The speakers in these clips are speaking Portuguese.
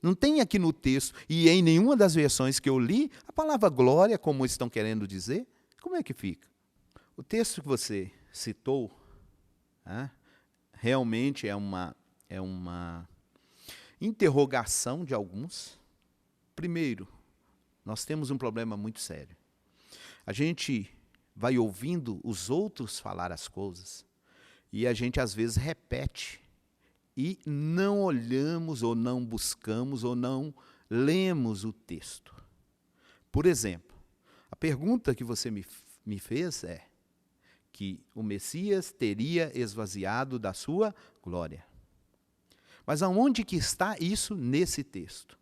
Não tem aqui no texto, e em nenhuma das versões que eu li, a palavra glória, como estão querendo dizer. Como é que fica? O texto que você citou, realmente é uma interrogação de alguns. Primeiro, nós temos um problema muito sério. A gente vai ouvindo os outros falar as coisas, e a gente às vezes repete, e não olhamos, ou não buscamos, ou não lemos o texto. Por exemplo, a pergunta que você me fez é que o Messias teria esvaziado da sua glória. Mas aonde que está isso nesse texto?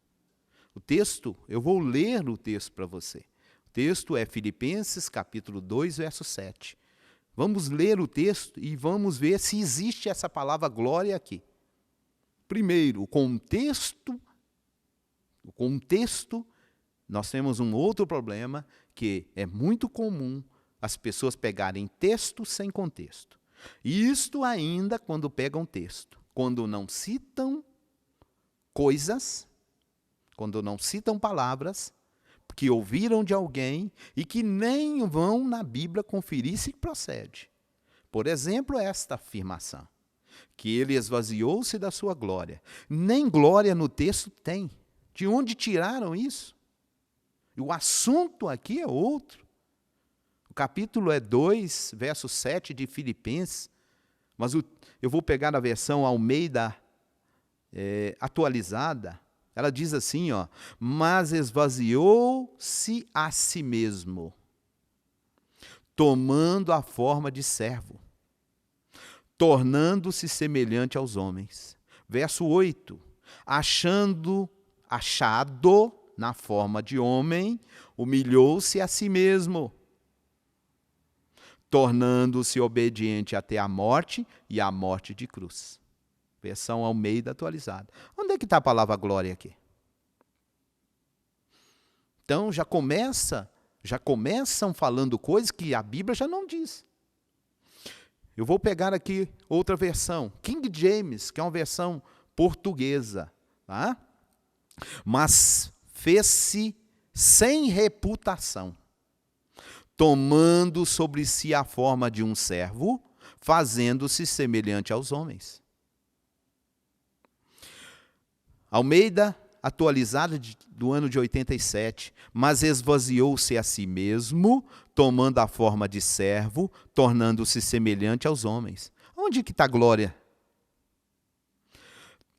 O texto, eu vou ler o texto para você. O texto é Filipenses capítulo 2, verso 7. Vamos ler o texto e vamos ver se existe essa palavra glória aqui. Primeiro, o contexto, nós temos um outro problema, que é muito comum as pessoas pegarem texto sem contexto. E isto ainda quando pegam texto. Quando não citam coisas, quando não citam palavras, que ouviram de alguém e que nem vão na Bíblia conferir se procede. Por exemplo, esta afirmação, que ele esvaziou-se da sua glória. Nem glória no texto tem. De onde tiraram isso? E o assunto aqui é outro. O capítulo é 2, verso 7 de Filipenses, mas eu vou pegar a versão Almeida atualizada. Ela diz assim, mas esvaziou-se a si mesmo, tomando a forma de servo, tornando-se semelhante aos homens. Verso 8, achado na forma de homem, humilhou-se a si mesmo, tornando-se obediente até a morte e a morte de cruz. Versão Almeida atualizada. Onde é que está a palavra glória aqui? Então já começam falando coisas que a Bíblia já não diz. Eu vou pegar aqui outra versão, King James, que é uma versão portuguesa, tá? Mas fez-se sem reputação, tomando sobre si a forma de um servo, fazendo-se semelhante aos homens. Almeida, atualizada do ano de 87, mas esvaziou-se a si mesmo, tomando a forma de servo, tornando-se semelhante aos homens. Onde que está a glória?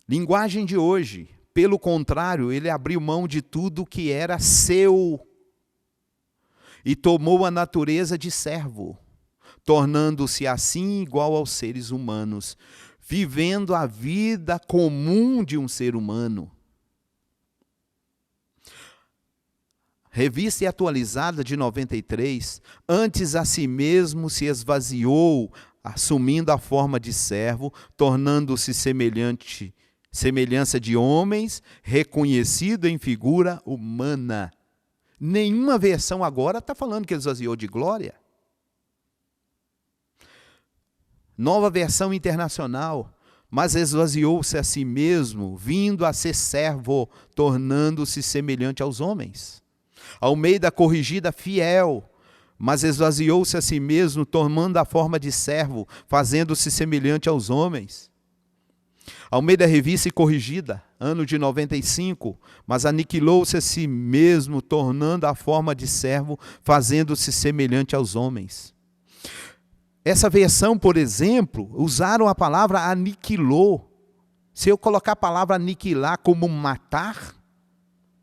Linguagem de hoje. Pelo contrário, ele abriu mão de tudo que era seu e tomou a natureza de servo, tornando-se assim igual aos seres humanos, vivendo a vida comum de um ser humano. Revista atualizada de 93, antes a si mesmo se esvaziou, assumindo a forma de servo, tornando-se semelhança de homens, reconhecido em figura humana. Nenhuma versão agora está falando que ele esvaziou de glória. Nova versão internacional, mas esvaziou-se a si mesmo, vindo a ser servo, tornando-se semelhante aos homens. Almeida corrigida fiel, mas esvaziou-se a si mesmo, tomando a forma de servo, fazendo-se semelhante aos homens. Almeida revista e corrigida, ano de 95, mas aniquilou-se a si mesmo, tornando a forma de servo, fazendo-se semelhante aos homens. Essa versão, por exemplo, usaram a palavra aniquilou. Se eu colocar a palavra aniquilar como matar,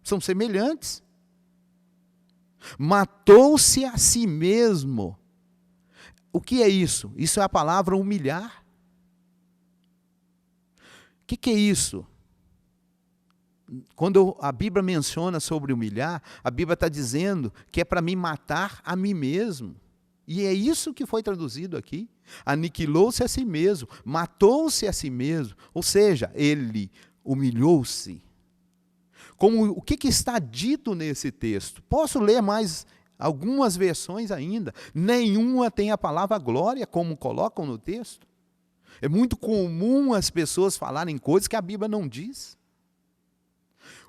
são semelhantes. Matou-se a si mesmo. O que é isso? Isso é a palavra humilhar. O que é isso? Quando a Bíblia menciona sobre humilhar, a Bíblia está dizendo que é para mim matar a mim mesmo. E é isso que foi traduzido aqui. Aniquilou-se a si mesmo, matou-se a si mesmo. Ou seja, ele humilhou-se. O que está dito nesse texto? Posso ler mais algumas versões ainda. Nenhuma tem a palavra glória, como colocam no texto. É muito comum as pessoas falarem coisas que a Bíblia não diz.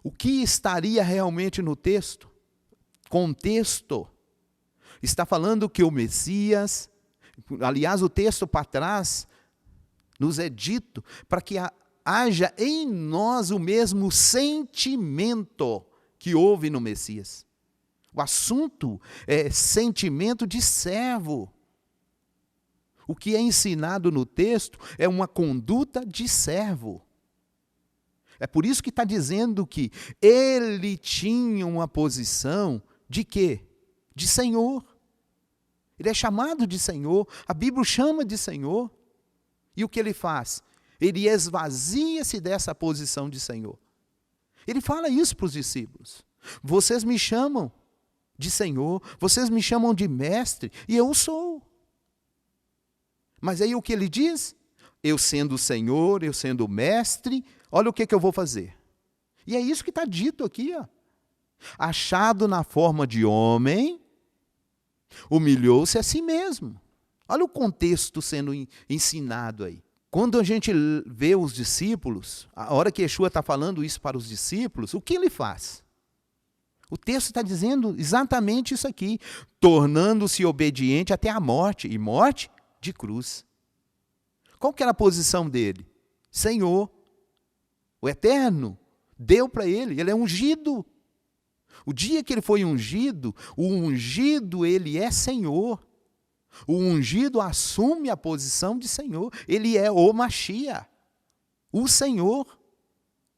O que estaria realmente no texto? Contexto. Está falando que o Messias, aliás, o texto para trás, nos é dito para que haja em nós o mesmo sentimento que houve no Messias. O assunto é sentimento de servo. O que é ensinado no texto é uma conduta de servo. É por isso que está dizendo que ele tinha uma posição de quê? De Senhor. Ele é chamado de Senhor, a Bíblia o chama de Senhor. E o que ele faz? Ele esvazia-se dessa posição de Senhor. Ele fala isso para os discípulos. Vocês me chamam de Senhor, vocês me chamam de mestre, e eu sou. Mas aí o que ele diz? Eu sendo o Senhor, eu sendo o mestre, olha o que eu vou fazer. E é isso que está dito aqui, ó. Achado na forma de homem, humilhou-se a si mesmo. Olha o contexto sendo ensinado aí. Quando a gente vê os discípulos, a hora que Yeshua está falando isso para os discípulos, o que ele faz? O texto está dizendo exatamente isso aqui, tornando-se obediente até a morte, e morte de cruz. Qual que era a posição dele? Senhor, o Eterno, deu para ele é ungido. O dia que ele foi ungido, o ungido ele é Senhor. O ungido assume a posição de Senhor. Ele é o Mashiach, o Senhor,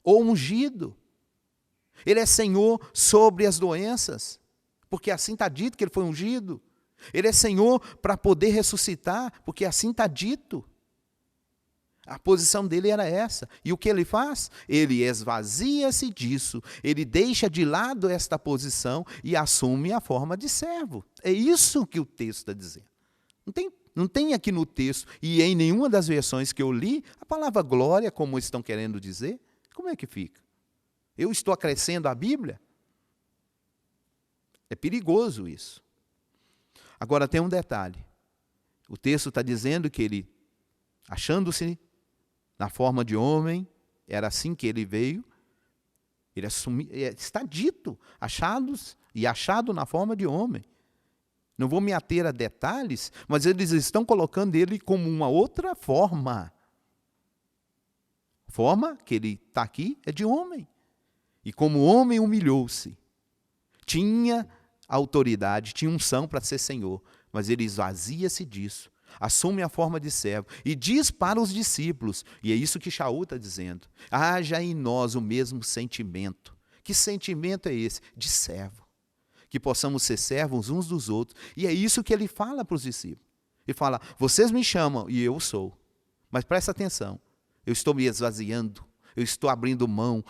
o ungido. Ele é Senhor sobre as doenças, porque assim está dito que ele foi ungido. Ele é Senhor para poder ressuscitar, porque assim está dito. A posição dele era essa. E o que ele faz? Ele esvazia-se disso. Ele deixa de lado esta posição e assume a forma de servo. É isso que o texto está dizendo. Não tem aqui no texto, e em nenhuma das versões que eu li, a palavra glória, como estão querendo dizer. Como é que fica? Eu estou acrescendo a Bíblia? É perigoso isso. Agora tem um detalhe. O texto está dizendo que ele, achando-se na forma de homem, era assim que ele veio, ele assumiu, está dito, achado na forma de homem. Não vou me ater a detalhes, mas eles estão colocando ele como uma outra forma. A forma que ele está aqui é de homem. E como homem humilhou-se. Tinha autoridade, tinha unção para ser Senhor, mas ele esvazia-se disso. Assume a forma de servo e diz para os discípulos, e é isso que Shaul está dizendo, haja em nós o mesmo sentimento. Que sentimento é esse? De servo. Que possamos ser servos uns dos outros. E é isso que ele fala para os discípulos. Ele fala, vocês me chamam e eu sou. Mas presta atenção, eu estou me esvaziando. Eu estou abrindo mão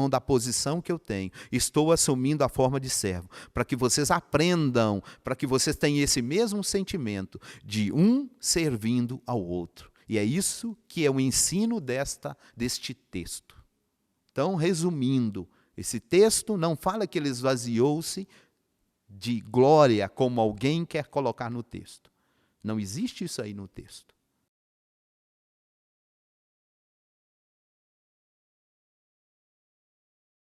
da posição que eu tenho. Estou assumindo a forma de servo, para que vocês aprendam, para que vocês tenham esse mesmo sentimento de um servindo ao outro. E é isso que é o ensino deste texto. Então, resumindo, esse texto não fala que ele esvaziou-se de glória, como alguém quer colocar no texto. Não existe isso aí no texto.